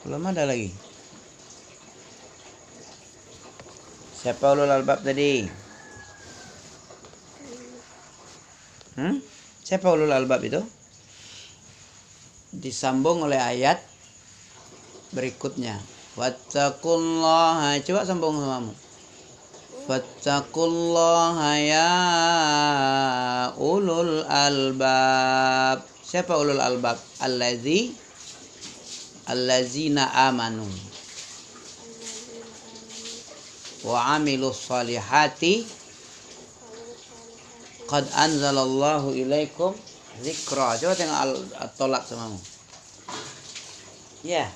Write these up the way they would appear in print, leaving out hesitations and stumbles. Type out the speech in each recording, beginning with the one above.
Belum ada lagi. Siapa ulul albab tadi? Siapa ulul albab itu? Disambung oleh ayat berikutnya. Wattaqullaha. Coba sambung samamu. Fattaqullaha ya ulul albab. Siapa ulul albab? Allazina amanu wa amilus salihati qad anzalallahu ilaikum zikra. Coba tengok tolak samamu. Ya.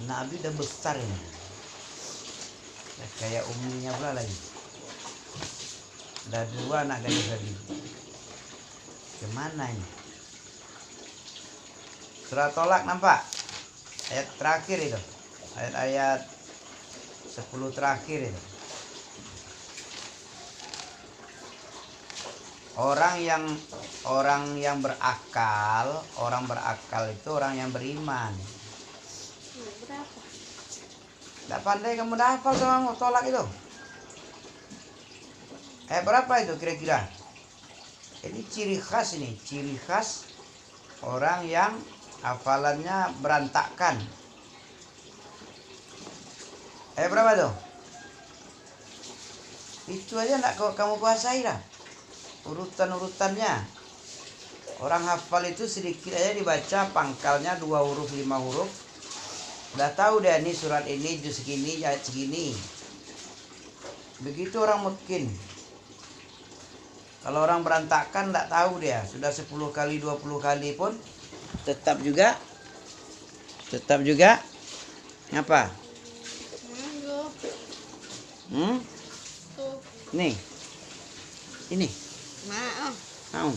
Nabi udah besar ini. Kayak uminya pula lagi. Udah 2 anak gadis lagi. Kemana ini? Surah Tolak nampak? Ayat terakhir itu. Ayat 10 terakhir itu. Orang yang berakal itu orang yang beriman. Berapa? Tidak pandai kamu dah hafal sama Tolak itu. Berapa itu kira-kira? Ini ciri khas orang yang hafalannya berantakan. Berapa tuh? Itu aja enggak kamu kuasai lah. Urutan-urutannya. Orang hafal itu sedikit aja dibaca pangkalnya 2 huruf 5 huruf. Udah tahu deh ini surat ini juz segini ayat segini. Begitu orang mungkin. Kalau orang berantakan enggak tahu dia. Sudah 10 kali 20 kali pun tetap juga apa? Nih. Ini. Mau.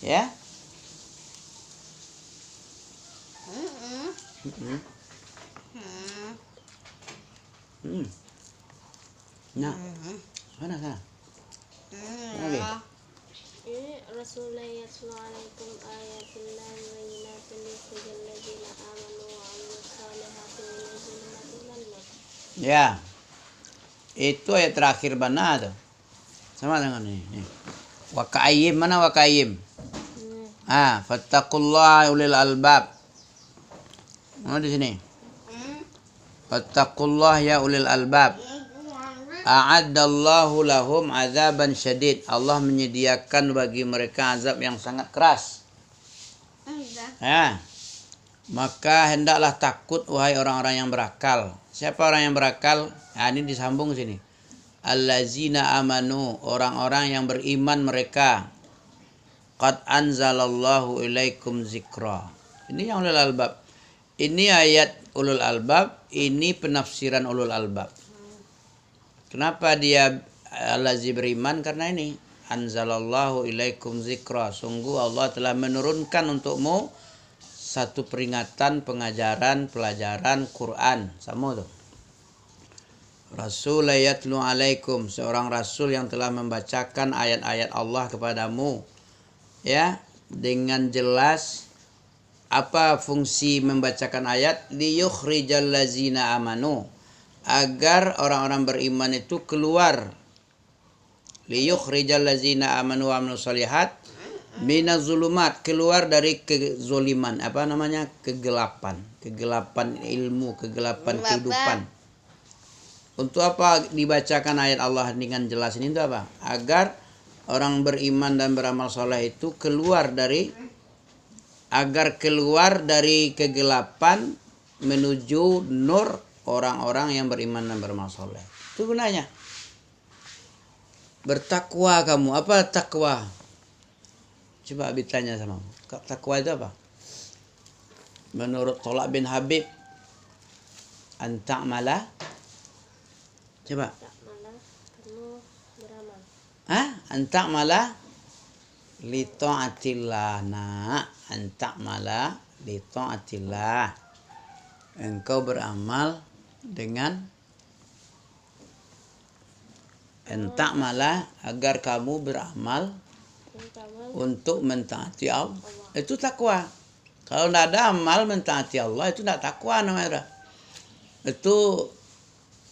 Ya? Nah. Sana. Oke. Ini Rasulullah yatlu alaikum ayatillahi bayyinatin liyakhrijal ladzina amanu wa 'amilus solihati minaz zulumati ilan nur. Ya. Itu ayat terakhir mana tuh? Sama dengan ini. Wa ka'ayyim, mana wa ka'ayyim? Fattaqullaha ulil albab. Mana di sini? Fattaqullaha ya ulil albab. A'addallahu lahum azaban syadid. Allah menyediakan bagi mereka azab yang sangat keras. Maka hendaklah takut wahai orang-orang yang berakal. Siapa orang yang berakal? Ini disambung sini. Allazina amanu, orang-orang yang beriman mereka. Qad anzalallahu ilaikum zikra. Ini yang ulul albab. Ini ayat ulul albab, ini penafsiran ulul albab. Kenapa dia allazi beriman? Karena ini anzalallahu ilaikum zikra. Sungguh Allah telah menurunkan untukmu satu peringatan, pengajaran, pelajaran Quran. Sama tuh. Rasul yatlu alaikum, seorang rasul yang telah membacakan ayat-ayat Allah kepadamu. Ya, dengan jelas. Apa fungsi membacakan ayat? Liyukhrijal ladzina amanu, agar orang-orang beriman itu keluar. Liyukhrijal ladzina amanu wa amilus shalihat minaz zulumat, keluar dari kezoliman, kegelapan ilmu, kegelapan kehidupan. Untuk apa dibacakan ayat Allah dengan jelas ini? Itu apa? Agar orang beriman dan beramal soleh itu keluar dari kegelapan menuju nur orang-orang yang beriman dan beramal soleh. Itu gunanya. Bertakwa kamu. Apa takwa? Coba Abi tanya sama kamu. Takwa itu apa? Menurut Tolak bin Habib, anta'mala. Coba. Kamu beramal. Anta'mala li ta'atillah. Anta'mala li ta'atillah. Engkau beramal dengan enta'mala, agar kamu beramal untuk mentaati Allah. Itu takwa. Kalau tidak ada amal mentaati Allah, itu tidak takwa namanya. Itu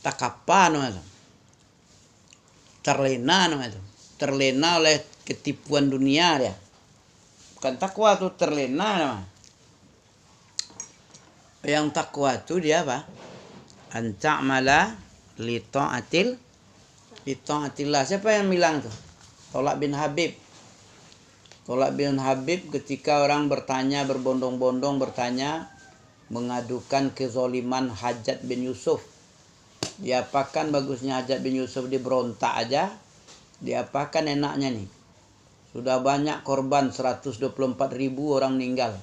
takapa namanya. Terlena namanya. Terlena oleh ketipuan dunia dia. Bukan takwa, itu terlena namanya. Yang takwa itu dia apa? Anta'mala li ta'atillah. Siapa yang bilang tuh? Tolak bin Habib. Tolak bin Habib ketika orang bertanya, berbondong-bondong bertanya, mengadukan kezoliman Hajjaj bin Yusuf. Diapakan bagusnya Hajjaj bin Yusuf diberontak aja? Diapakan enaknya nih? Sudah banyak korban, 124.000 orang meninggal.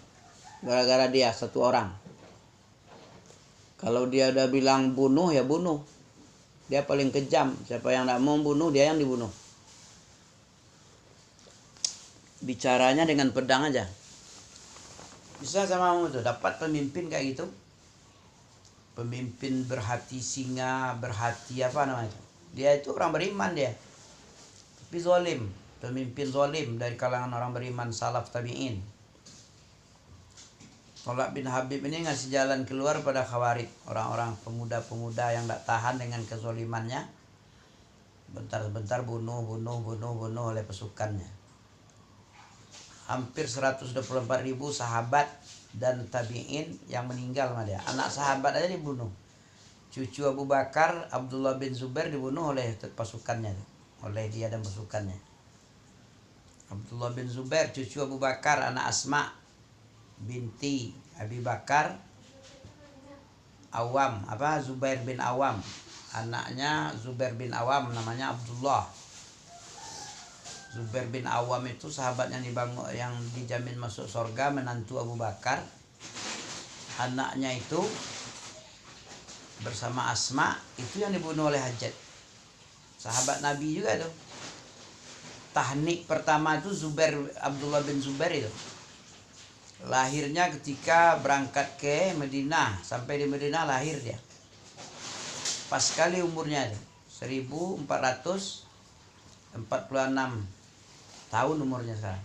Gara-gara dia satu orang. Kalau dia udah bilang bunuh, ya bunuh. Dia paling kejam. Siapa yang tidak mau bunuh, dia yang dibunuh. Bicaranya dengan pedang aja. Bisa sama kamu tuh dapat pemimpin kayak gitu. Pemimpin berhati singa, berhati apa namanya? Dia itu orang beriman dia. Tapi zalim, pemimpin zalim dari kalangan orang beriman salaf tabi'in. Tolak bin Habib ini ngasih jalan keluar pada Khawarij, orang-orang pemuda-pemuda yang tak tahan dengan kezalimannya. Bentar-bentar bunuh oleh pasukannya. Hampir 124.000 sahabat dan tabi'in yang meninggal sama dia. Anak sahabat aja dibunuh. Cucu Abu Bakar, Abdullah bin Zubair dibunuh oleh pasukannya, oleh dia dan pasukannya. Abdullah bin Zubair, cucu Abu Bakar, anak Asma binti Abi Bakar, Awam, Zubair bin Awam. Anaknya Zubair bin Awam namanya Abdullah. Zubair bin Awam itu sahabat yang dijamin masuk surga, menantu Abu Bakar. Anaknya itu bersama Asma itu yang dibunuh oleh Hajjaj. Sahabat Nabi juga tuh. Tahnik pertama itu Abdullah bin Zubair itu. Lahirnya ketika berangkat ke Madinah, sampai di Madinah lahir dia. Pas sekali umurnya itu, 1446 tahun umurnya sekarang.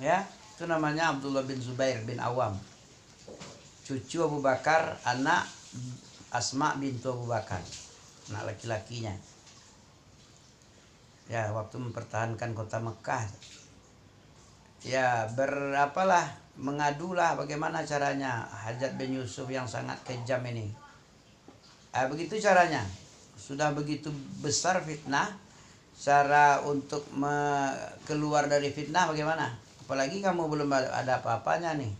Ya, itu namanya Abdullah bin Zubair bin Awam. Cucu Abu Bakar, anak Asma bintu Abu Bakar, anak laki-lakinya. Ya, waktu mempertahankan kota Mekah. Ya, mengadulah bagaimana caranya Hajjaj bin Yusuf yang sangat kejam ini. Begitu caranya. Sudah begitu besar fitnah, cara untuk keluar dari fitnah bagaimana? Apalagi kamu belum ada apa-apanya nih.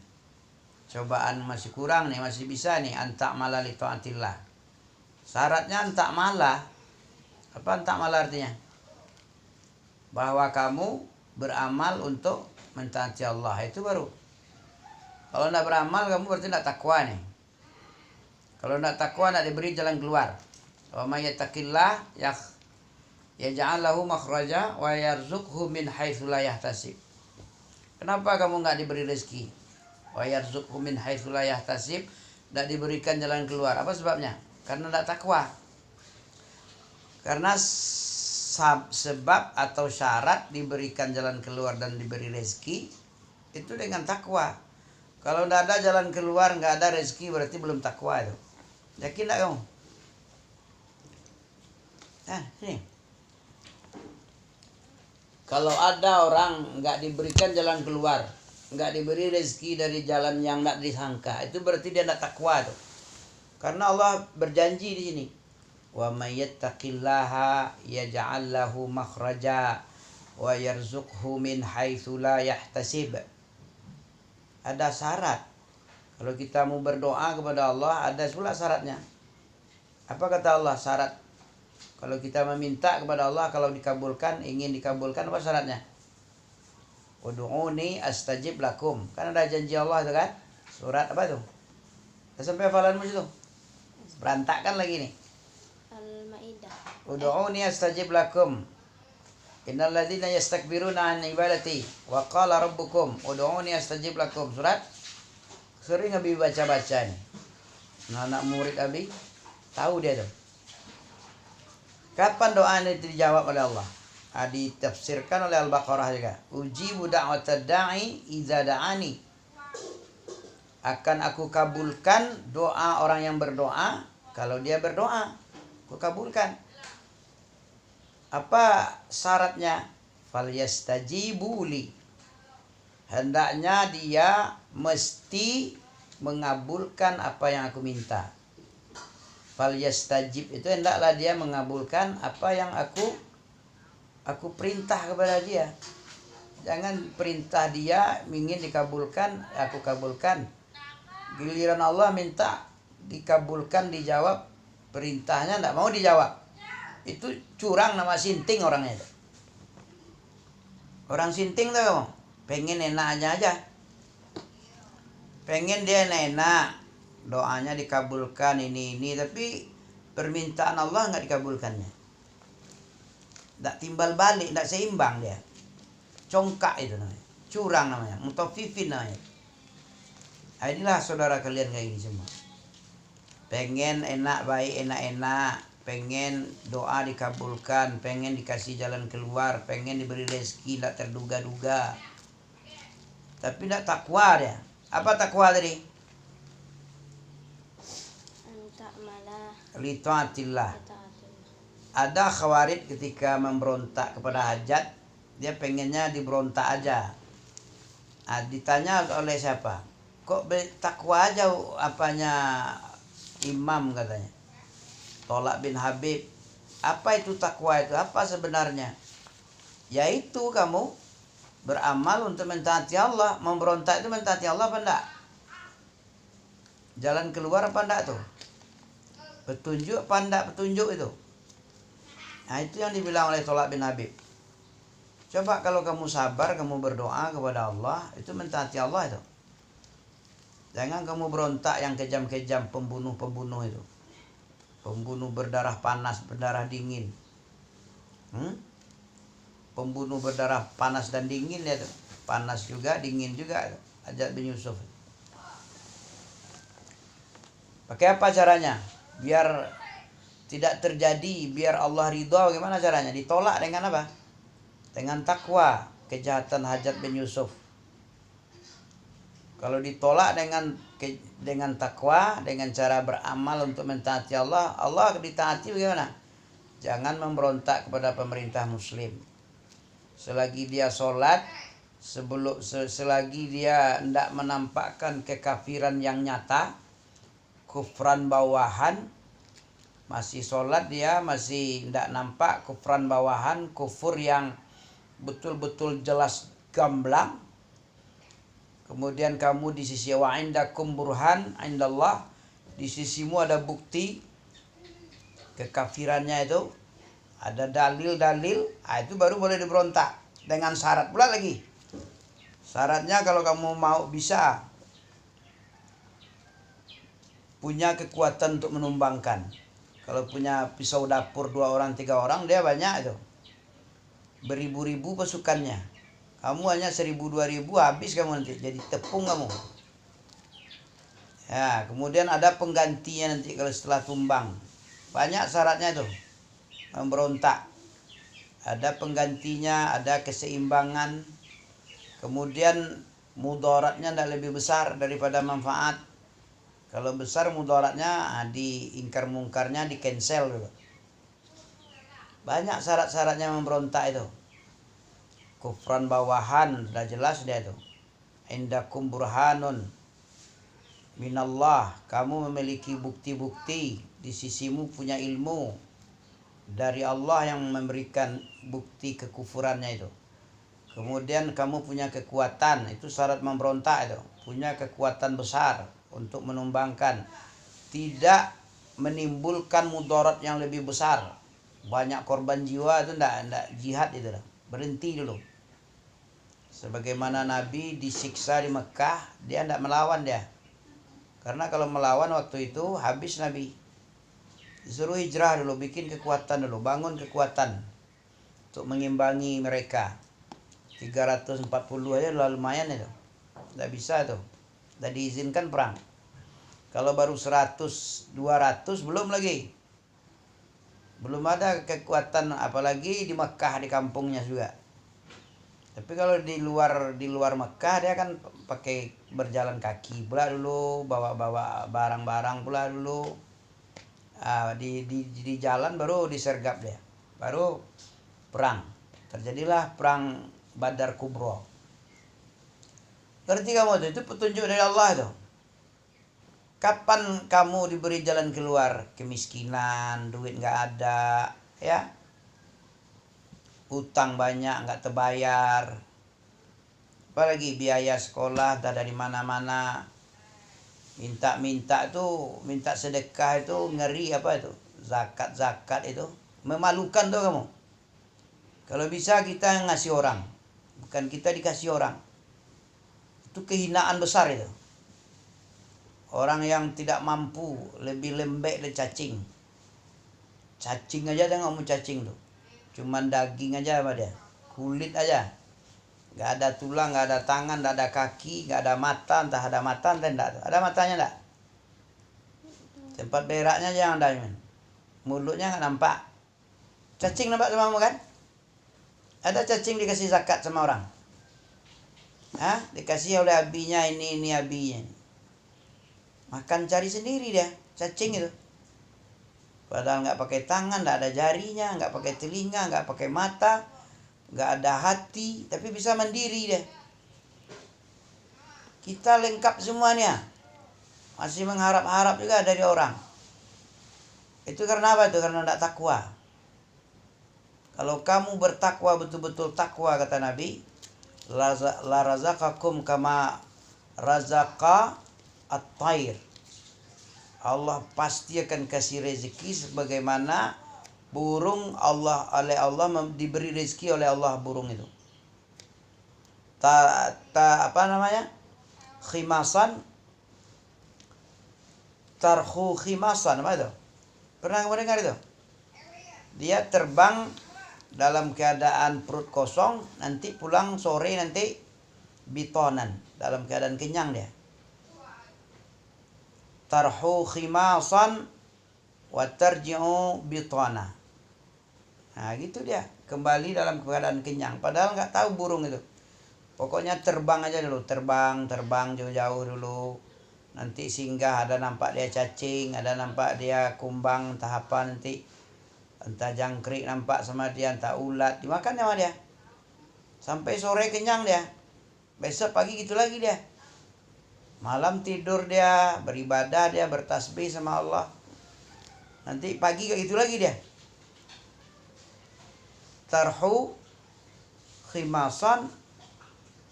Cobaan masih kurang nih, masih bisa nih anta'mala li ta'atillah. Syaratnya anta'mala. Apa anta'mala artinya? Bahwa kamu beramal untuk mentaati Allah, itu baru. Kalau tidak beramal kamu berarti tidak takwa nih. Kalau tidak takwa tidak diberi jalan keluar. Wa may yattaqillah yaj'al lahu makhraja wa yarzuqhu min haitsu la yahtasib. Kenapa kamu enggak diberi rezeki? Wa yarzuqhu min haitsu la yahtasib, tidak diberikan jalan keluar. Apa sebabnya? Karena tidak takwa. Karena sebab atau syarat diberikan jalan keluar dan diberi rezeki itu dengan takwa. Kalau tidak ada jalan keluar, nggak ada rezeki, berarti belum takwa itu. Yakin tak kamu? Sini. Kalau ada orang nggak diberikan jalan keluar, nggak diberi rezeki dari jalan yang nggak disangka, itu berarti dia tidak takwa tuh. Karena Allah berjanji di sini. Wa may yattaqillaha yaj'al lahu makhraja wa yarzuqhu min haitsu la yahtasib. Ada syarat. Kalau kita mau berdoa kepada Allah, ada pula syaratnya. Apa kata Allah syarat? Kalau kita meminta kepada Allah, kalau dikabulkan, ingin dikabulkan, apa syaratnya? Ud'uni astajib lakum. Kan ada janji Allah itu kan? Surat apa itu? Sampai hafalanmu situ? Berantakan lagi nih. Ud'uni astajib lakum. Innal ladzina yastakbiruna an ibadati wa qala rabbukum ud'uni astajib lakum. Surat sering Abi baca-baca nih. Anak murid Abi tahu dia tuh. Kapan doa ini dijawab oleh Allah? Ditafsirkan oleh Al-Baqarah juga. Ujibu da'watad da'i idza da'ani. Akan aku kabulkan doa orang yang berdoa kalau dia berdoa. Aku kabulkan. Apa syaratnya? Falyastajibu li. Hendaknya dia mesti mengabulkan apa yang aku minta. Falyastajib itu hendaklah dia mengabulkan apa yang aku perintah kepada dia. Jangan perintah dia ingin dikabulkan, aku kabulkan. Giliran Allah minta dikabulkan, dijawab, perintahnya tidak mau dijawab. Itu curang, nama sinting orangnya itu. Orang sinting tuh kamu, pengen enaknya aja. Pengen dia enak, doanya dikabulkan ini, tapi permintaan Allah nggak dikabulkannya. Tidak timbal balik, tidak seimbang dia. Congkak itu namanya. Curang namanya. Mutafifin namanya. Inilah saudara kalian kayak gini semua. Pengen enak, baik, enak-enak. Pengen doa dikabulkan. Pengen dikasih jalan keluar. Pengen diberi rezeki, tidak terduga-duga. Tapi tidak takwa dia. Apa takwa tadi? Li ta'atillah. Ada khawarij ketika memberontak kepada hajat, dia pengennya diberontak aja. Ditanya oleh siapa? Kok takwa aja apanya imam katanya. Tolak bin Habib. Apa itu takwa itu? Apa sebenarnya? Yaitu kamu beramal untuk mentaati Allah. Memberontak itu mentaati Allah apa enggak? Jalan keluar apa enggak tuh? Petunjuk apa enggak petunjuk itu? Nah itu yang dibilang oleh Tolak bin Habib. Coba kalau kamu sabar, kamu berdoa kepada Allah, itu mentaati Allah itu. Jangan kamu berontak yang kejam-kejam, pembunuh-pembunuh itu. Pembunuh berdarah panas, berdarah dingin. Pembunuh berdarah panas dan dingin ya itu. Panas juga, dingin juga. Hajjaj bin Yusuf. Pakai apa caranya? Biar tidak terjadi, biar Allah ridha, bagaimana caranya? Ditolak dengan apa? Dengan takwa, kejahatan Hajjaj bin Yusuf. Kalau ditolak dengan takwa, dengan cara beramal untuk mentaati Allah, Allah ditaati bagaimana? Jangan memberontak kepada pemerintah muslim. Selagi dia sholat, selagi dia tidak menampakkan kekafiran yang nyata, kufran bawahan, masih sholat dia masih tidak nampak kufran bawahan, kufur yang betul-betul jelas gamblang. Kemudian kamu di sisi wa indakum burhan indallah, di sisimu ada bukti kekafirannya itu, ada dalil-dalil, itu baru boleh diberontak. Dengan syarat pula lagi. Syaratnya kalau kamu mau bisa punya kekuatan untuk menumbangkan. Kalau punya pisau dapur 2 orang 3 orang, dia banyak itu. Beribu-ribu pasukannya. Kamu hanya 1000-2000 habis kamu nanti. Jadi tepung kamu. Ya, kemudian ada penggantinya nanti kalau setelah tumbang. Banyak syaratnya itu. Memberontak. Ada penggantinya, ada keseimbangan. Kemudian mudaratnya tidak lebih besar daripada manfaat. Kalau besar mudaratnya, diingkar mungkarnya di cancel dulu. Banyak syarat-syaratnya memberontak itu. Kufran bawahan, sudah jelas dia itu. Indakum burhanun minallah, kamu memiliki bukti-bukti, di sisimu punya ilmu dari Allah yang memberikan bukti kekufurannya itu. Kemudian kamu punya kekuatan, itu syarat memberontak itu. Punya kekuatan besar untuk menumbangkan, tidak menimbulkan mudarat yang lebih besar, banyak korban jiwa, itu enggak jihad itu dah. Berhenti dulu. Sebagaimana Nabi disiksa di Mekah, dia tidak melawan dia. Karena kalau melawan waktu itu habis Nabi. Disuruh hijrah dulu, bikin kekuatan dulu, bangun kekuatan untuk mengimbangi mereka. 340 aja lumayan itu. Tidak bisa tuh. Tidak diizinkan perang. Kalau baru 100, 200 belum lagi. Belum ada kekuatan, apalagi di Mekah, di kampungnya juga. Tapi kalau di luar Mekah dia kan pakai berjalan kaki pula dulu, bawa barang-barang pula dulu. Di jalan baru disergap dia. Baru perang. Terjadilah perang Badar Kubro. Ngerti kamu itu petunjuk dari Allah itu. Kapan kamu diberi jalan keluar? Kemiskinan, duit nggak ada, ya, utang banyak nggak terbayar, apalagi biaya sekolah tak dari mana-mana, minta tuh, minta sedekah itu ngeri, apa itu, zakat itu memalukan tuh kamu. Kalau bisa kita ngasih orang, bukan kita dikasih orang, itu kehinaan besar itu. Orang yang tidak mampu lebih lembek dari cacing. Cacing aja dia nggak mau cacing tuh. Cuman daging aja apa dia. Kulit aja. Nggak ada tulang, nggak ada tangan, nggak ada kaki, nggak ada mata. Entah ada mata, entah enggak. Ada matanya enggak? Tempat beraknya aja yang ada. Mulutnya nggak nampak. Cacing nampak sama kamu kan? Ada cacing dikasih zakat sama orang. Dikasih oleh abinya ini abinya. Makan cari sendiri dia, cacing itu. Padahal nggak pakai tangan, nggak ada jarinya, nggak pakai telinga, nggak pakai mata, nggak ada hati, tapi bisa mandiri dia. Kita lengkap semuanya, masih mengharap-harap juga dari orang. Itu karena apa? Itu karena tidak takwa. Kalau kamu bertakwa, betul-betul takwa, kata Nabi, la razaqakum kama razaqa at-tair. Allah pasti akan kasih rezeki sebagaimana burung oleh Allah diberi rezeki oleh Allah burung itu. Apa namanya? Khimasan, tarhu khimasan, apa itu? Pernah kamu dengar itu? Dia terbang dalam keadaan perut kosong, nanti pulang sore nanti bitonan, dalam keadaan kenyang dia. Tarhu khimasan wa tarji'u bitana. Nah gitu dia, kembali dalam keadaan kenyang. Padahal nggak tahu burung itu. Pokoknya terbang aja dulu, terbang jauh-jauh dulu. Nanti singgah, ada nampak dia cacing, ada nampak dia kumbang, entah apa nanti. Entah jangkrik nampak sama dia, entah ulat, dimakan sama dia. Sampai sore kenyang dia. Besok pagi gitu lagi dia. Malam tidur dia, beribadah dia, bertasbih sama Allah. Nanti pagi kayak gitu lagi dia. Tarhu khimasan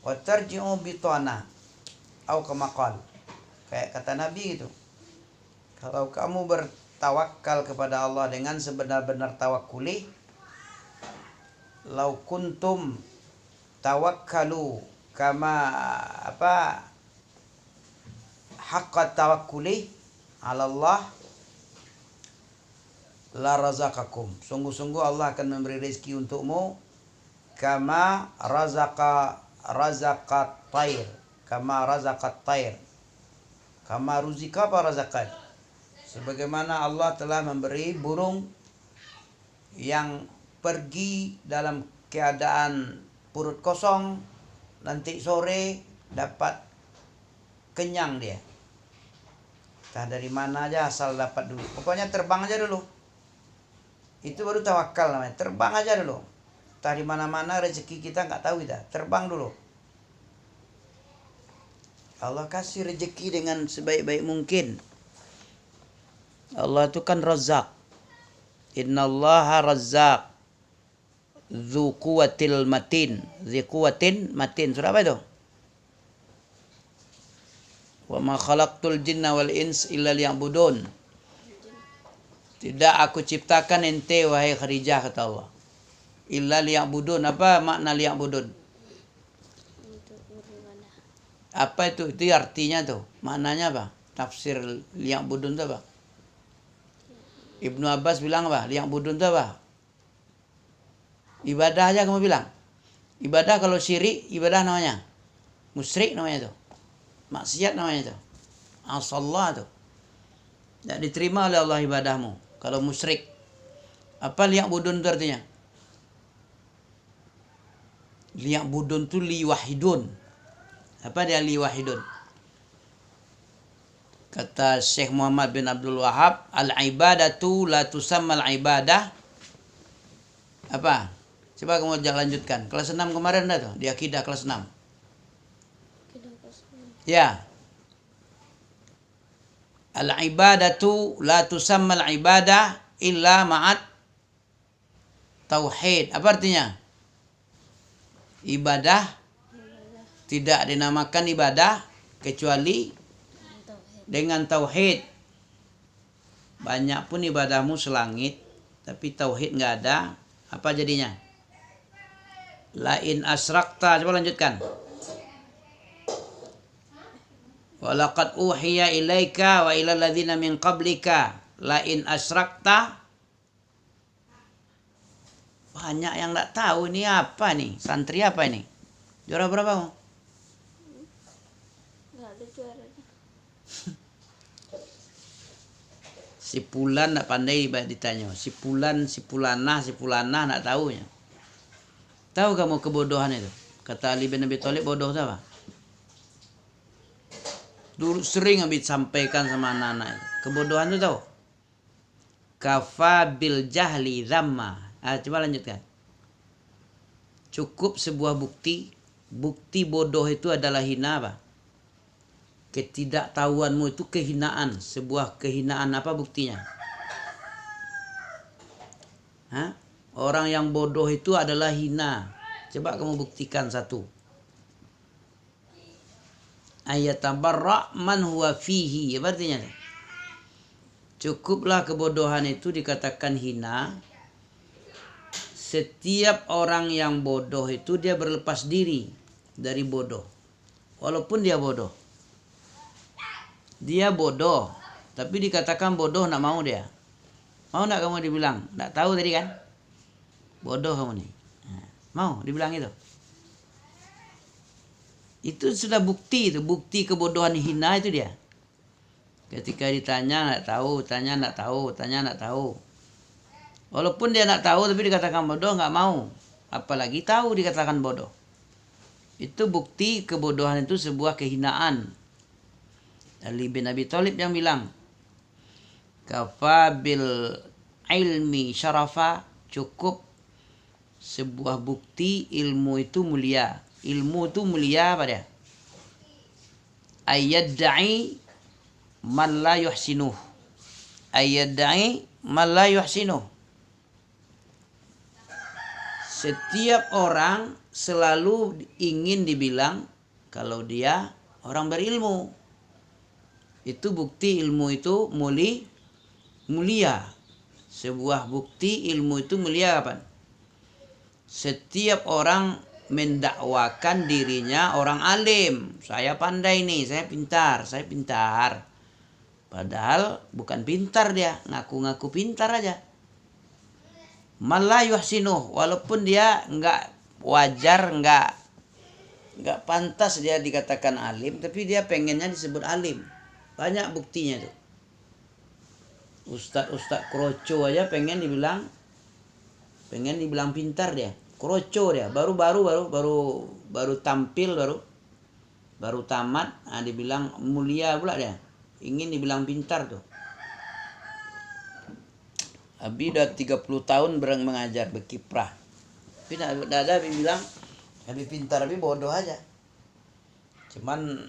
wa tarji'u bitana. Au kama qala. Kayak kata Nabi gitu. Kalau kamu bertawakal kepada Allah dengan sebenar-benar tawakkuli, lau kuntum tawakkalu kama haqqa tawakkuli 'ala Allah la razaqakum. Sungguh-sungguh Allah akan memberi rezeki untukmu kama razaqat tair. Kama razaqat tair. Kama ruzika apa razaqat? Sebagaimana Allah telah memberi burung yang pergi dalam keadaan perut kosong, nanti sore dapat kenyang dia. Entah dari mana aja, asal dapat dulu. Pokoknya terbang aja dulu. Itu baru tawakal namanya. Terbang aja dulu. Entah di mana-mana rezeki kita nggak tahu kita. Terbang dulu. Allah kasih rezeki dengan sebaik-baik mungkin. Allah itu kan Razzaq. Innallaha Razzaq. Dzu quwwatil matin. Dzu quwwatin matin. Surah apa itu? Wa ma khalaqtul jinna wal ins illa liya'budun. Tidak aku ciptakan ente wahai Khadijah, kata Allah. Illa liya'budun. Apa makna liya'budun? Untuk beribadah. Apa itu? Itu artinya tuh. Maknanya apa? Tafsir liya'budun itu apa? Ibnu Abbas bilang apa? Liya'budun itu apa? Ibadah aja kamu bilang. Ibadah kalau syirik, ibadah namanya. Musyrik namanya tuh. Maksiat namanya itu. Asallah itu. Tidak diterima oleh Allah ibadahmu kalau musyrik. Apa liyak budun itu artinya? Liyak budun itu liwahidun. Apa dia liwahidun? Kata Syekh Muhammad bin Abdul Wahab, al-ibadatu la tusammal ibadah. Apa? Coba kamu jangan lanjutkan. Kelas 6 kemarin dah tuh, di akidah kelas 6. Ya. Al-ibadatu la tusammal ibadah illa ma'at tauhid. Apa artinya? Ibadah tidak dinamakan ibadah kecuali dengan tauhid. Banyak pun ibadahmu selangit, tapi tauhid nggak ada, apa jadinya? Lain asrakta. Coba lanjutkan. Walaqad uhiya ilaika wa ilal ladzina min qablika lain asrakta. Banyak yang nggak tahu ini apa nih, santri apa ini? Juara berapa kamu? Nggak ada juaranya. Si Pulan nggak pandai ditanya. Si Pulan, si Pulanah nggak tahu ya. Tahu kamu kebodohan itu? Kata Ali bin Abi Thalib, bodoh itu apa? Dulu sering Abi sampaikan sama anak-anak itu. Kebodohan itu tahu? Kafa bil jahli dhamma. Coba lanjutkan. Cukup sebuah bukti. Bukti bodoh itu adalah hina apa? Ketidaktahuanmu itu kehinaan. Sebuah kehinaan apa buktinya? Orang yang bodoh itu adalah hina. Coba kamu buktikan satu. Ayatabarra man huwa fihi. Apa artinya? Cukuplah kebodohan itu dikatakan hina. Setiap orang yang bodoh itu dia berlepas diri dari bodoh. Walaupun dia bodoh. Dia bodoh. Tapi dikatakan bodoh nak mau dia. Mau nak kamu dibilang? Tak tahu tadi kan? Bodoh kamu nih. Mau dibilang itu? Itu sudah bukti itu. Bukti kebodohan hina itu dia. Ketika ditanya tak tahu. Tanya tak tahu. Tanya tak tahu. Walaupun dia nak tahu tapi dikatakan bodoh nggak mau. Apalagi tahu dikatakan bodoh. Itu bukti kebodohan itu sebuah kehinaan. Ali bin Abi Thalib yang bilang, kafa bil ilmi syarafa, cukup sebuah bukti ilmu itu mulia. Ilmu itu mulia apa dia? Ayyadda'i man la yuhsinuh. Ayyadda'i man la yuhsinuh. Setiap orang selalu ingin dibilang kalau dia orang berilmu. Itu bukti ilmu itu mulia. Sebuah bukti ilmu itu mulia kapan? Setiap orang mendakwakan dirinya orang alim. Saya pandai nih, saya pintar. Padahal bukan pintar dia, ngaku-ngaku pintar aja. Malah yuhsinuh, walaupun dia enggak wajar, enggak pantas dia dikatakan alim, tapi dia pengennya disebut alim. Banyak buktinya tuh. Ustaz kroco aja pengen dibilang pintar dia. Kroco dia, baru tampil, baru tamat, dibilang mulia pula dia. Ingin dibilang pintar tuh. Abi udah 30 tahun mengajar, berkiprah. Tapi tidak ada Abi bilang Abi pintar, Abi bodoh aja. Cuman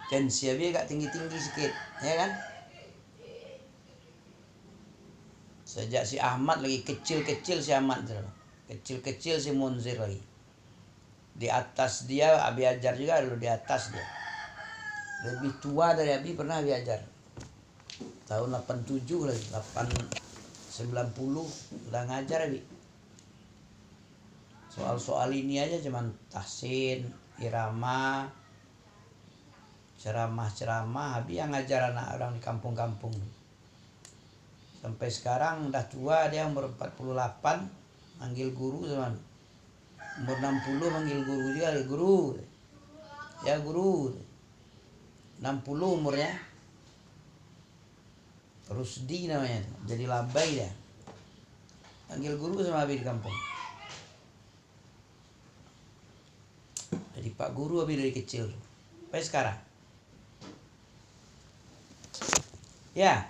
tensi Abi agak tinggi-tinggi sedikit, ya kan? Sejak si Ahmad lagi kecil-kecil si Ahmad, kecil-kecil si Munzir lagi. Di atas dia Abi ajar juga dulu, di atas dia. Lebih tua dari Abi pernah Abi ajar. Tahun 87 lagi, 90 udah ngajar Abi. Soal-soal ini aja cuman tahsin, irama, ceramah-ceramah, Abi yang ngajar anak orang di kampung-kampung. Sampai sekarang udah tua, dia umur 48, manggil guru teman. Umur 60 manggil guru juga, guru. Ya guru. 60 umurnya. Rusdi namanya, jadi labai dia. Panggil guru sama Abi di kampung. Jadi Pak Guru Abi dari kecil. Sampai sekarang. Ya.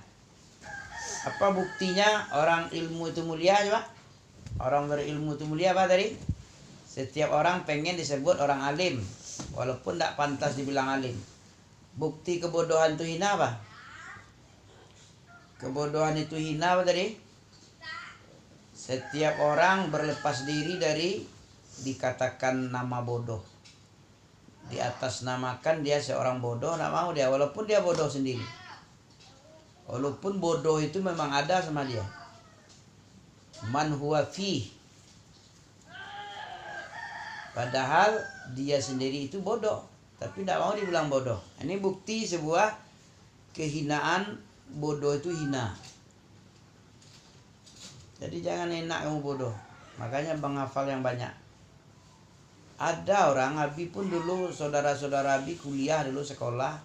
Apa buktinya orang ilmu itu mulia coba? Orang berilmu itu mulia apa tadi? Setiap orang pengen disebut orang alim. Walaupun tidak pantas dibilang alim. Bukti kebodohan itu hina apa? Kebodohan itu hina apa tadi? Setiap orang berlepas diri dari dikatakan nama bodoh. Di atas namakan dia seorang bodoh, tidak mau dia. Walaupun dia bodoh sendiri. Walaupun bodoh itu memang ada sama dia. Man huwa fi. Padahal dia sendiri itu bodoh. Tapi tidak mau dibilang bodoh. Ini bukti sebuah kehinaan. Bodoh itu hina. Jadi jangan enak kamu bodoh. Makanya menghafal yang banyak. Ada orang, Abi pun dulu, saudara-saudara Abi kuliah dulu sekolah.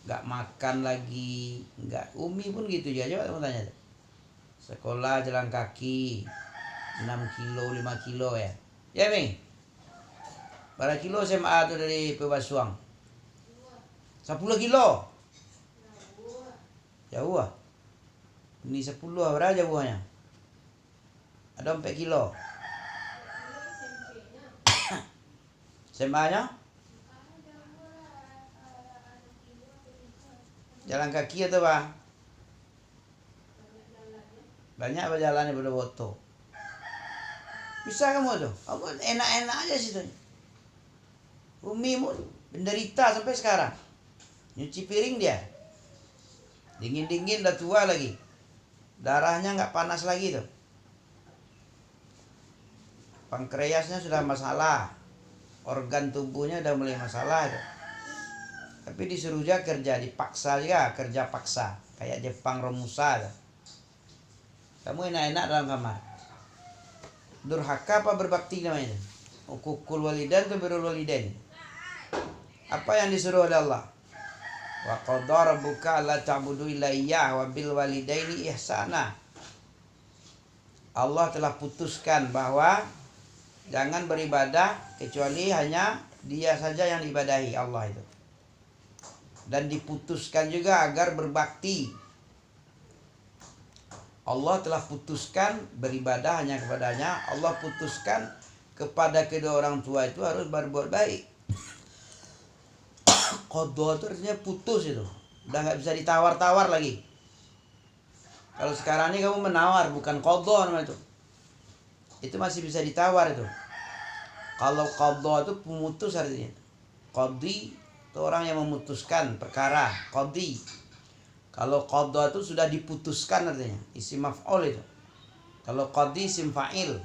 Gak makan lagi. Gak, Umi pun gitu ya. Coba kamu tanya. Sekolah jalan kaki. 6 kilo, 5 kilo ya. Ya Mi? Berapa kilo SMA itu dari Pebasuang? 10 kilo. Jauh ah. Ini 10 berapa jauhnya? Ada 4 kilo. SMA-nya? Jalan kaki atau apa? Banyak apa jalannya pada foto. Bisa kamu tuh. Kamu enak-enak aja situ. Umi menderita sampai sekarang. Nyuci piring dia. Dingin-dingin udah tua lagi. Darahnya nggak panas lagi tuh. Pankreasnya sudah masalah. Organ tubuhnya udah mulai masalah tuh. Tapi disuruh dia kerja, dipaksa juga, kerja paksa. Kayak Jepang Romusa tuh. Kamu enak-enak dalam kamar. Durhaka apa berbakti namanya? Ukukul walidan atau birrul walidain? Apa yang disuruh oleh Allah? Wa qadara rabbuka alla ta'budu illa iyyah wa bil walidaini ihsana. Allah telah putuskan bahwa jangan beribadah kecuali hanya Dia saja yang diibadahi, Allah itu. Dan diputuskan juga agar berbakti. Allah telah putuskan beribadah hanya kepadanya. Allah putuskan kepada kedua orang tua itu harus berbuat baik. Qadha itu artinya putus itu. Udah nggak bisa ditawar-tawar lagi. Kalau sekarang ini kamu menawar, bukan qadha namanya itu. Itu masih bisa ditawar itu. Kalau qadha itu pemutus artinya. Qadhi itu orang yang memutuskan perkara. Qadhi. Kalau qadha itu sudah diputuskan artinya. Isim maf'ul itu. Kalau qadhi isim fa'il.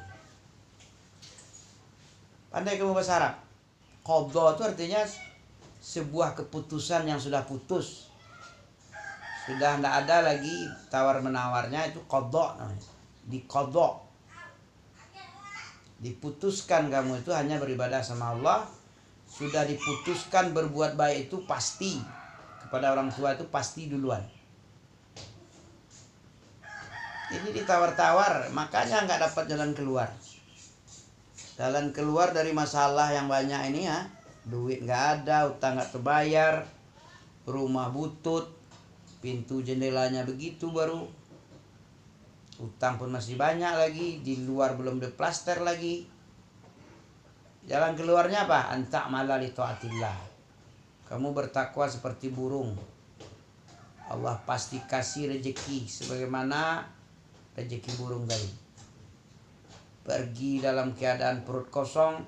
Pandai kamu bahasa Arab. Qadha itu artinya sebuah keputusan yang sudah putus. Sudah tidak ada lagi tawar-menawarnya, itu qadha namanya. Di qadha. Diputuskan kamu itu hanya beribadah sama Allah. Sudah diputuskan berbuat baik itu pasti. Kepada orang tua itu pasti duluan. Ini ditawar-tawar, makanya nggak dapat jalan keluar. Jalan keluar dari masalah yang banyak ini ya. Duit nggak ada, utang nggak terbayar, rumah butut, pintu jendelanya begitu baru, utang pun masih banyak lagi, di luar belum diplaster lagi. Jalan keluarnya apa? Anta mala li taatillah. Kamu bertakwa seperti burung. Allah pasti kasih rezeki sebagaimana rezeki burung tadi. Pergi dalam keadaan perut kosong,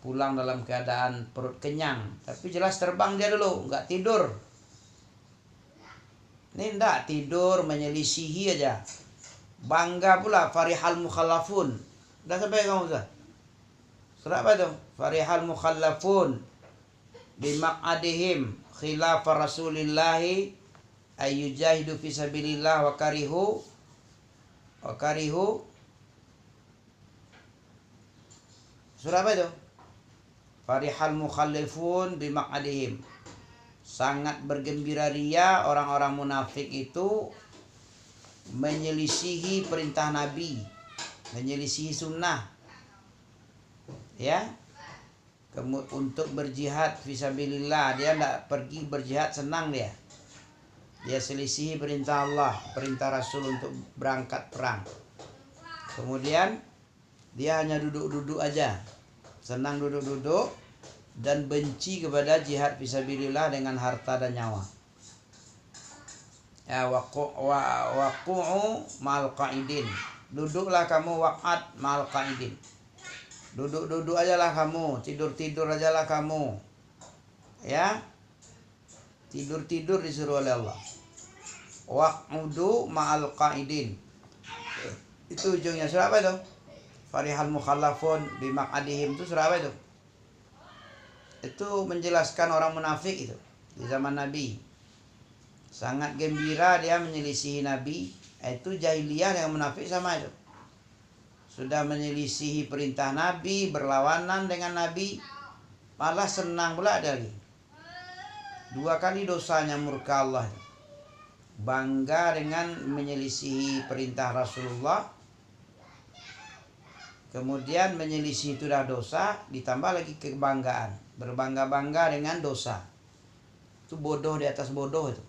pulang dalam keadaan perut kenyang. Tapi jelas terbang dia dulu, nggak tidur. Ini enggak tidur, menyelisihi aja. Bangga pula, farihal mukhallafun. Udah sampai kamu sudah? Surat apa itu? Farihal mukhallafun bimaq'adihim khilafa rasulillahi ayyujahidu fi sabilillah wa karihu surah apa itu? Farihal mukhallifun bimaq'adihim. Sangat bergembira ria orang-orang munafik itu menyelisihi perintah Nabi. menyelisihi sunnah, ya. Untuk berjihad fisabilillah, dia tidak pergi berjihad senang dia selisihi perintah Allah, perintah Rasul untuk berangkat perang. Kemudian dia hanya duduk-duduk aja, senang duduk-duduk, dan benci kepada jihad fisabilillah dengan harta dan nyawa. Ya, waqu'u ma'al qa'idin. Duduklah kamu waq'at ma'al qa'idin. Duduk-duduk aja lah kamu, tidur-tidur aja lah kamu. Ya. Tidur-tidur disuruh oleh Allah. Waq'udu ma'al qa'idin. Itu ujungnya surah apa itu? Farihal mukhallafun bimaq'adihim, itu surah apa itu? Itu menjelaskan orang munafik itu di zaman Nabi. Sangat gembira dia menyelisihi Nabi. Itu jahiliyah dengan munafik sama itu. Sudah menyelisihi perintah Nabi, berlawanan dengan Nabi, malah senang pula ada lagi. 2 kali dosanya murka Allah. Bangga dengan menyelisihi perintah Rasulullah, kemudian menyelisih itu dah dosa, ditambah lagi kebanggaan, berbangga-bangga dengan dosa. Itu bodoh di atas bodoh itu.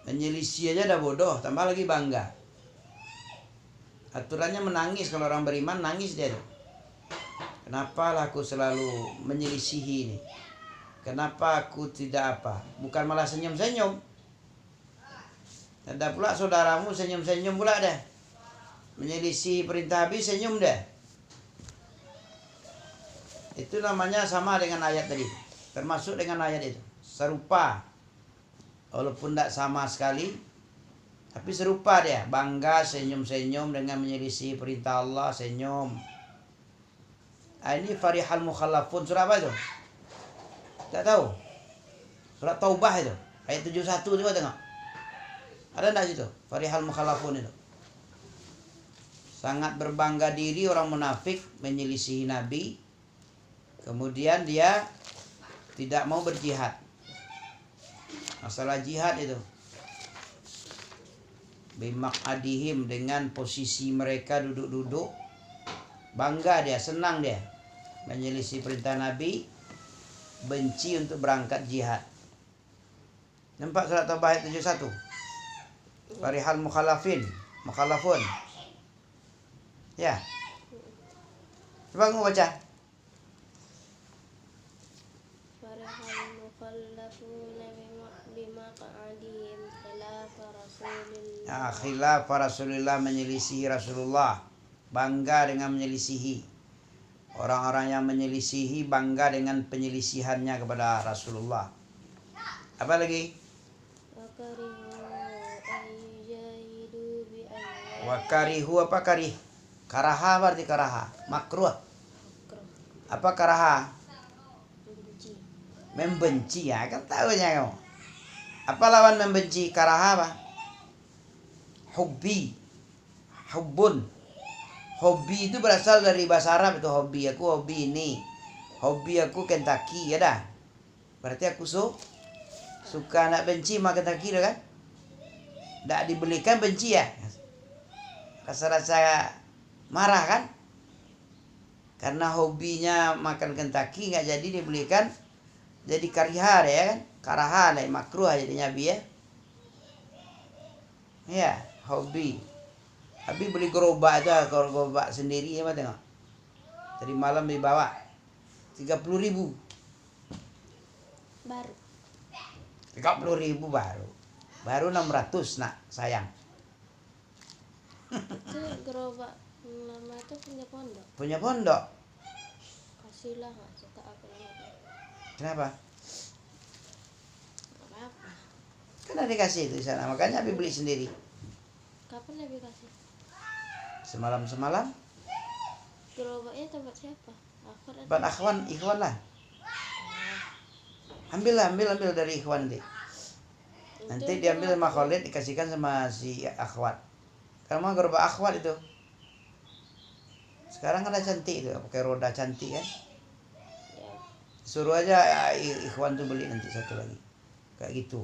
Menyelisih aja dah bodoh, tambah lagi bangga. Aturannya menangis, kalau orang beriman nangis dia tuh. Kenapa lah aku selalu menyelisihi ini? Kenapa aku tidak apa? Bukan malah senyum-senyum. Ada pula saudaramu senyum-senyum pula dah. Menyelisih perintah habis senyum dah. Itu namanya sama dengan ayat tadi. Termasuk dengan ayat itu. Serupa. Walaupun tidak sama sekali, tapi serupa dia. Bangga, senyum-senyum dengan menyelisih perintah Allah, senyum. Ini Farihal Mukhallafun. Surah apa itu? Tak tahu. Surat Taubah itu. Ayat 71 coba tengok. Ada enggak situ? Farihal Mukhallafun itu. Sangat berbangga diri orang munafik menyelisihi Nabi. Kemudian dia tidak mau berjihad. Masalah jihad itu. Bimaq'adihim, dengan posisi mereka duduk-duduk. Bangga dia, senang dia menyelisih perintah Nabi, benci untuk berangkat jihad. Nampak surat Taubah ayat 71? Farihal Mukhallafun. Ya. Coba kamu baca. Farihal mukhallafuna bimaq'adihim khilafa Rasulillah. Ya, khilaf Rasulullah, menyelisihi Rasulullah. Bangga dengan menyelisihi. Orang-orang yang menyelisihi bangga dengan penyelisihannya kepada Rasulullah. Apa lagi? Wakarihu apa karih? Karaha berarti karaha. Makruh. Apa karaha? Membenci. Ya kan tahunya kamu. Apa lawan membenci? Karaha apa? Hubbi. Hubbun. Hobi itu berasal dari bahasa Arab itu hobi. Aku hobi ini. Hobi aku Kentucky, ya dah. Berarti aku suka, nak benci makan Kentucky dah kan? Tak dibelikan benci ya. Rasa-rasa marah kan? Karena hobinya makan Kentucky nggak jadi dibelikan, jadi karihar ya kan? Karahan, makruh jadinya bi ya. Ya, hobi. Tapi beli gerobak aja, kalau gerobak sendiri ya tengok. Tadi malam dibawa 30.000. Baru. 30.000 baru. Baru 600 nak sayang. Itu gerobak nama itu punya pondok. Punya pondok. Kasihlah, nggak suka aku nama. Kenapa? Apa? Kan ada dikasih itu di sana, makanya Abi beli sendiri. Kapan Nabi kasih? Semalam. Gerobaknya tempat siapa? Tempat ikhwan lah. Ambil dari ikhwan nanti. Nanti diambil sama Khalid, dikasihkan sama si akhwat. Kamu gerobak akhwat itu. Sekarang ada cantik itu, pakai roda cantik kan? Ya. Suruh aja ikhwan tuh beli nanti satu lagi. Kayak gitu.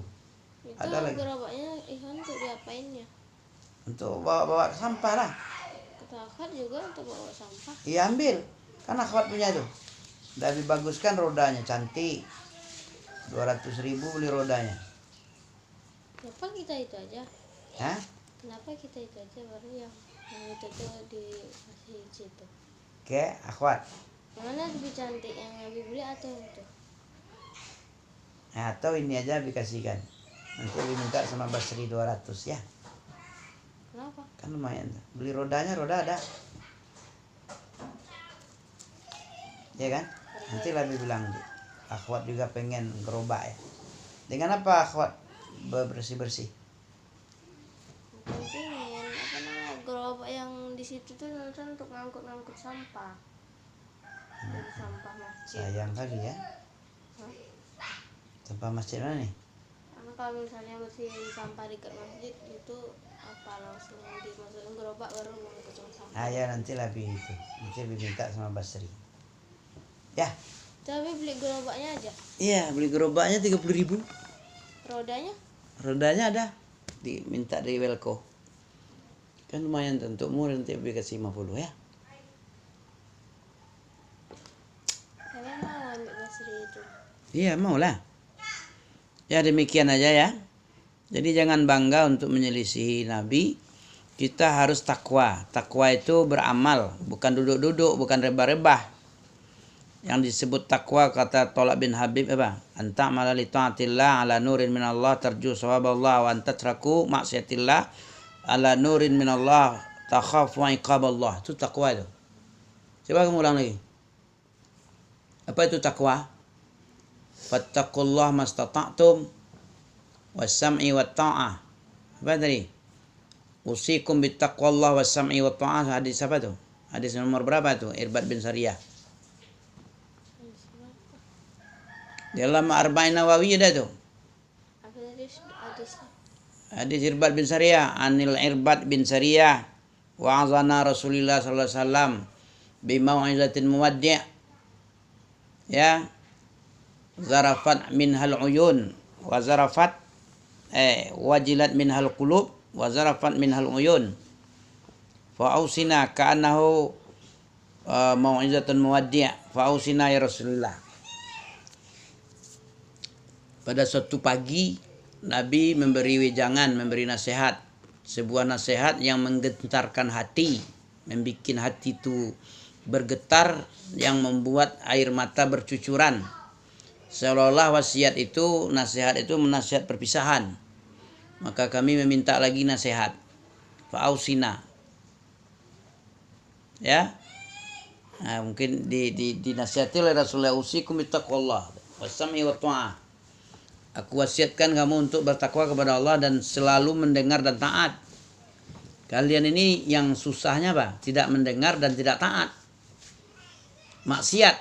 Itu Ada lagi. gerobaknya Ikhwan untuk diapainnya? Untuk bawa sampah lah. Ke Akhwat juga untuk bawa sampah. Iya ambil, kan akhwat punya tuh. Lebih bagus kan rodanya, cantik. 200.000 beli rodanya. Kenapa kita itu aja? Hah? Kenapa kita itu aja baru yang itu tuh dikasih situ? Oke, akhwat. Mana lebih cantik yang Abi beli atau yang itu? Nah, atau ini aja dikasihkan. Nanti minta sama Basri 200 ya. Kenapa? Kan lumayan tuh. Beli rodanya, roda ada. Ya kan? Nanti lebih bilang akhwat juga pengen gerobak ya. Dengan apa akhwat bersih-bersih? Pentingin apa namanya gerobak yang di situ tuh nanti untuk ngangkut sampah. Dari sampah masjid. Sayang kali ya. Hah? Sampah masjid mana nih? Karena kalau misalnya bersihin sampah dekat masjid itu apa langsung dimasukin gerobak baru ngangkut sampah. Ah ya nanti lebih itu. Nanti lebih minta sama Basri. Ya. Tapi beli gerobaknya aja. Iya, beli gerobaknya 30.000. Rodanya? Rodanya ada. Diminta dari Welco. Kan lumayan tuh untukmu nanti lebih kasih 50 ya. Saya mau ambil Basri itu. Iya, maulah. Ya demikian aja ya. Jadi jangan bangga untuk menyelisihi Nabi. Kita harus takwa. Takwa itu beramal, bukan duduk-duduk, bukan rebah-rebah. Yang disebut takwa kata Tolak bin Habib apa? Anta mala li ta'atillah ala nurin minallah tarju sawaballah wa anta traku maksiatillah ala nurin minallah takhafu iqaballah. Itu takwa itu. Coba kamu ulang lagi. Apa itu takwa? Fattaqullaha mastata'tum was-sam'i wat-ta'ah. Apa tadi? Usikum bittaqwallah was-sam'i wat-ta'ah. Hadis apa tuh? Hadis nomor berapa tuh? Irbad bin Sariyah. Dalam Arba'in Nawawi ada tuh. Apa tadi hadisnya? Hadis Irbad bin Sariyah, anil Irbad bin Sariyah wa azana Rasulullah sallallahu alaihi wasallam bi mau'izatin muwaddi'. Ya. Zarafat minhal uyun wa zarafat wajilat minhal qulub wa zarafat minhal uyun. Fa ausina ka'annahu mau'izatun muwaddi'. Fa ausina ya Rasulullah. Pada suatu pagi Nabi memberi wejangan, memberi nasihat. Sebuah nasihat yang menggetarkan hati, membuat hati itu bergetar, yang membuat air mata bercucuran. Seolah-olah wasiat itu, nasihat itu menasihat perpisahan. Maka kami meminta lagi nasihat. Fa'ausina. Ya. Nah, mungkin dinasihati oleh Rasulullah, usikum bittaqwallah was-sam'i wa ta'ah. Aku wasiatkan kamu untuk bertakwa kepada Allah dan selalu mendengar dan taat. Kalian ini yang susahnya apa? Tidak mendengar dan tidak taat. Maksiat.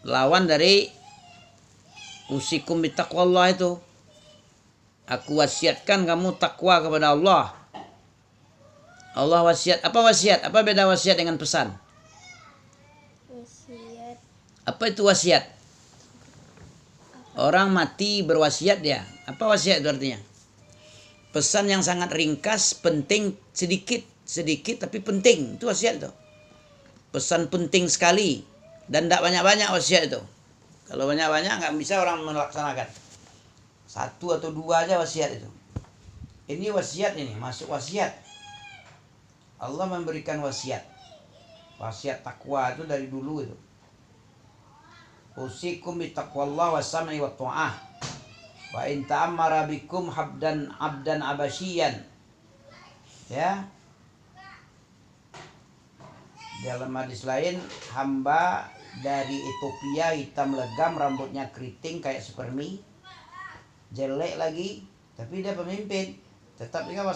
Lawan dari usikum bittaqwallah itu. Aku wasiatkan kamu takwa kepada Allah. Allah wasiat. Apa wasiat? Apa beda wasiat dengan pesan? Wasiat. Apa itu wasiat? Orang mati berwasiat dia. Apa wasiat itu artinya? Pesan yang sangat ringkas, penting, sedikit tapi penting. Itu wasiat itu. Pesan penting sekali dan tidak banyak-banyak wasiat itu. Kalau banyak-banyak nggak bisa orang melaksanakan. 1 atau 2 aja wasiat itu. Ini wasiat ini, masuk wasiat. Allah memberikan wasiat. Wasiat takwa itu dari dulu itu. Usikum bittaqwallah was-sam'i wat ta'ah. Wa in ta'ammara bikum abdan abasyian. Ya. Dalam hadis lain, hamba dari Ethiopia hitam legam, rambutnya keriting kayak supermi. Jelek lagi, tapi dia pemimpin. Tetap juga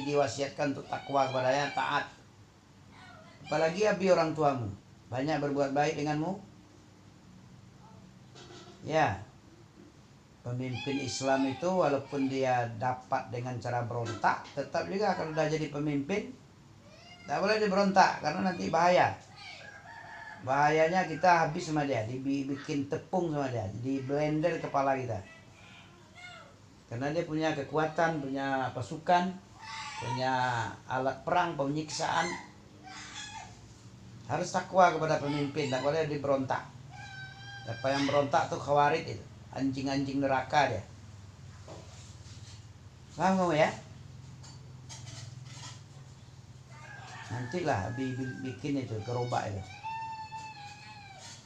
diwasiatkan untuk takwa kepadanya, taat. Apalagi abi orang tuamu, banyak berbuat baik denganmu. Ya, pemimpin Islam itu walaupun dia dapat dengan cara berontak, tetap juga kalau sudah jadi pemimpin, tidak boleh diberontak karena nanti bahaya. Bahayanya kita habis sama dia, dibikin tepung sama dia, di blender kepala kita. Karena dia punya kekuatan, punya pasukan, punya alat perang, penyiksaan. Harus takwa kepada pemimpin, tak boleh diberontak. Siapa yang berontak tuh khawarij itu, anjing-anjing neraka dia. Paham kamu ya? Nantilah bikin itu gerobak itu.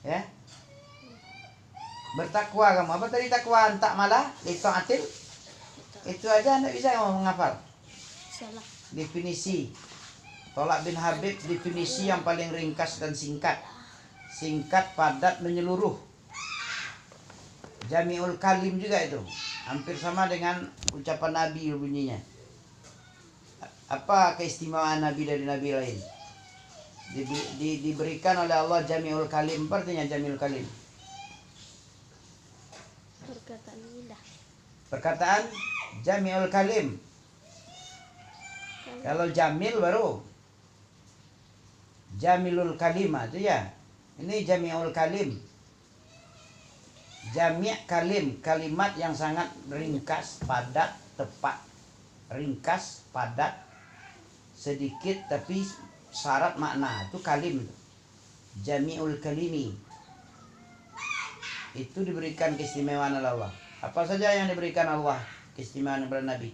Ya? Bertakwa kamu. Apa tadi takwa? Tak malah litaatil. Itu aja anda bisa kamu menghafal. Salah. Definisi. Tolak bin Habib definisi yang paling ringkas dan singkat. Singkat, padat, menyeluruh. Jami'ul kalim juga itu. Hampir sama dengan ucapan Nabi bunyinya. Apa keistimewaan Nabi dari Nabi lain? Diberikan oleh Allah Jami'ul kalim. Apa artinya Jami'ul kalim? Perkataan indah. Perkataan Jami'ul kalim. Kalau Jamil baru Jamilul kalimah itu ya. Ini Jami'ul kalim. Jami' kalim, kalimat yang sangat ringkas, padat, tepat. Ringkas, padat, sedikit tapi syarat makna. Itu kalim. Jami'ul kalimi. Itu diberikan keistimewaan oleh Allah. Apa saja yang diberikan Allah keistimewaan kepada Nabi?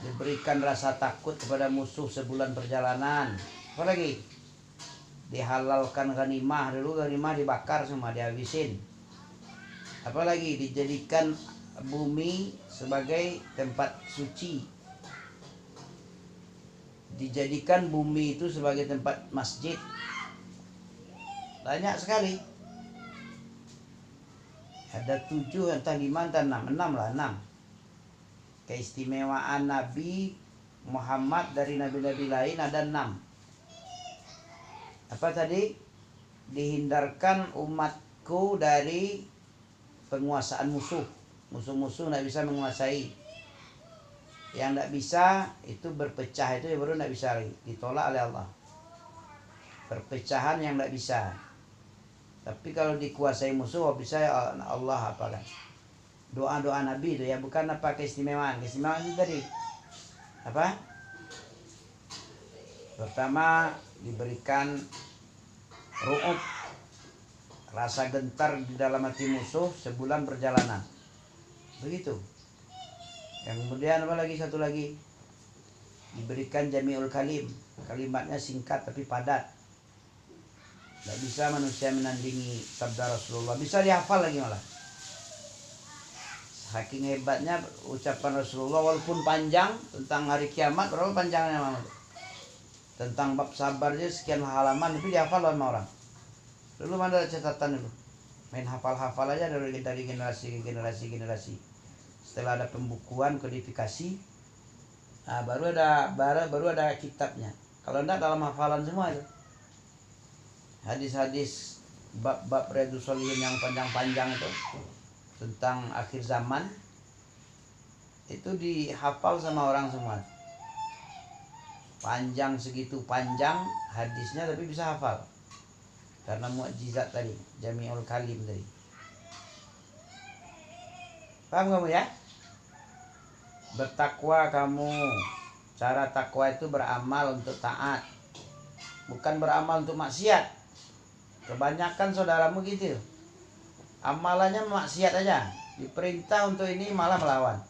Diberikan rasa takut kepada musuh sebulan perjalanan. Apa lagi? Dihalalkan ghanimah. Dulu ghanimah dibakar semua, dihabisin. Apalagi dijadikan bumi sebagai tempat suci. Dijadikan bumi itu sebagai tempat masjid. Banyak sekali. Ada 7, entah 5, entah 6. 6 lah, 6. Keistimewaan Nabi Muhammad dari nabi-nabi lain ada 6. Apa tadi? Dihindarkan umatku dari penguasaan musuh. Musuh-musuh tidak bisa menguasai. Yang tidak bisa itu berpecah, itu baru tidak bisa lagi. Ditolak oleh Allah. Perpecahan yang tidak bisa. Tapi kalau dikuasai musuh, bisa Allah apakan? Doa-doa Nabi itu ya, bukan apa keistimewaan. Keistimewaan itu tadi apa? Pertama diberikan ru'ub, rasa gentar di dalam hati musuh sebulan perjalanan. Begitu. Yang kemudian apa lagi, satu lagi diberikan Jami'ul kalim, kalimatnya singkat tapi padat. Tidak bisa manusia menandingi sabda Rasulullah. Bisa dihafal lagi malah. Saking hebatnya ucapan Rasulullah, walaupun panjang tentang hari kiamat. Berapa panjangnya Mama? Tentang bab sabarnya sekian halaman, tapi dihafal sama orang. Dulu mana ada catatan dulu. Main hafal-hafal aja dari generasi ke generasi. Setelah ada pembukuan, kodifikasi, nah, baru ada kitabnya. Kalau enggak dalam hafalan semua itu. Hadis-hadis bab-bab Riyadhus Shalihin yang panjang-panjang itu tentang akhir zaman itu dihafal sama orang semua. Panjang segitu panjang hadisnya tapi bisa hafal. Karena mukjizat tadi, Jami'ul kalim tadi. Paham kamu ya? Bertakwa kamu. Cara takwa itu beramal untuk taat, bukan beramal untuk maksiat. Kebanyakan saudaramu gitu. Amalannya maksiat aja. Diperintah untuk ini malah melawan.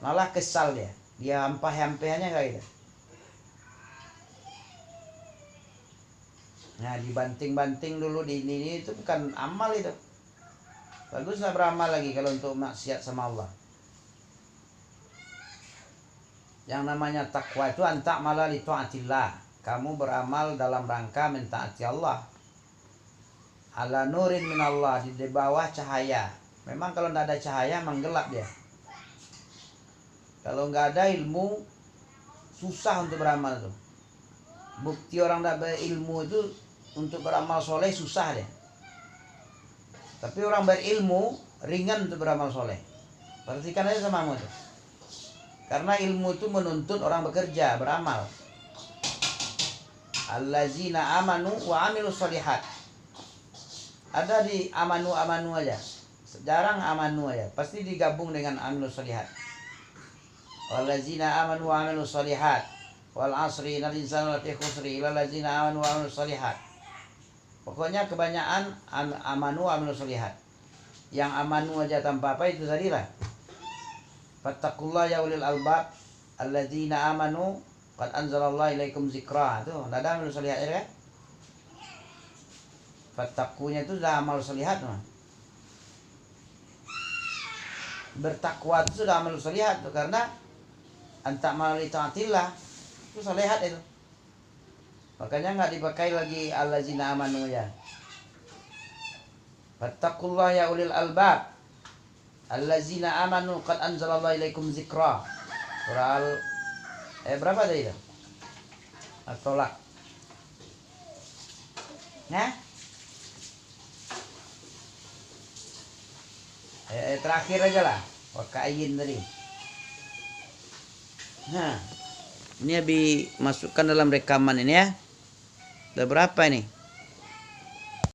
Malah kesal dia. Dia hampah-hampahnya kayak gitu. Nah, dibanting-banting dulu di ini itu bukan amal itu. Baguslah beramal lagi kalau untuk maksiat sama Allah. Yang namanya takwa itu anta malah li taatillah. Kamu beramal dalam rangka mentaati Allah. Ala nurin minallah, di bawah cahaya. Memang kalau tidak ada cahaya menggelap dia. Kalau nggak ada ilmu susah untuk beramal tuh. Bukti orang tidak berilmu itu untuk beramal soleh susah dia. Tapi orang berilmu ringan untuk beramal soleh. Perhatikan aja sama kamu tuh. Karena ilmu itu menuntut orang bekerja, beramal. Allazina amanu wa amilus sholihat. Ada di amanu aja. Jarang amanu aja. Pasti digabung dengan amilus sholihat. Allazina amanu wa amilus sholihat. wal asri innal insana lafi khusri illa allazina amanu wa amilus shalihat. Pokoknya kebanyakan amanu wa amilus shalihat. Yang amanu aja tanpa apa itu tadi lah. Fattaqullaha ya ulil albab allazina amanu qad anzalallahu ilaikum zikra. Tuh, ada amilus shalihat ya kan? Fattaqunya itu sudah amal shalihat mah. Bertakwa itu sudah amal shalihat tuh, karena antak melalui taatillah itu shalihat itu. Makanya nggak dipakai lagi allazina amanu ya. Fattaqullaha ya ulil albab allazina amanu qad anzalallahu ilaikum zikra. Surah berapa tadi itu? At-Tolak. Nah, terakhir aja lah. Wakain tadi. Nah, ini habis masukkan dalam rekaman ini ya. Udah berapa ini?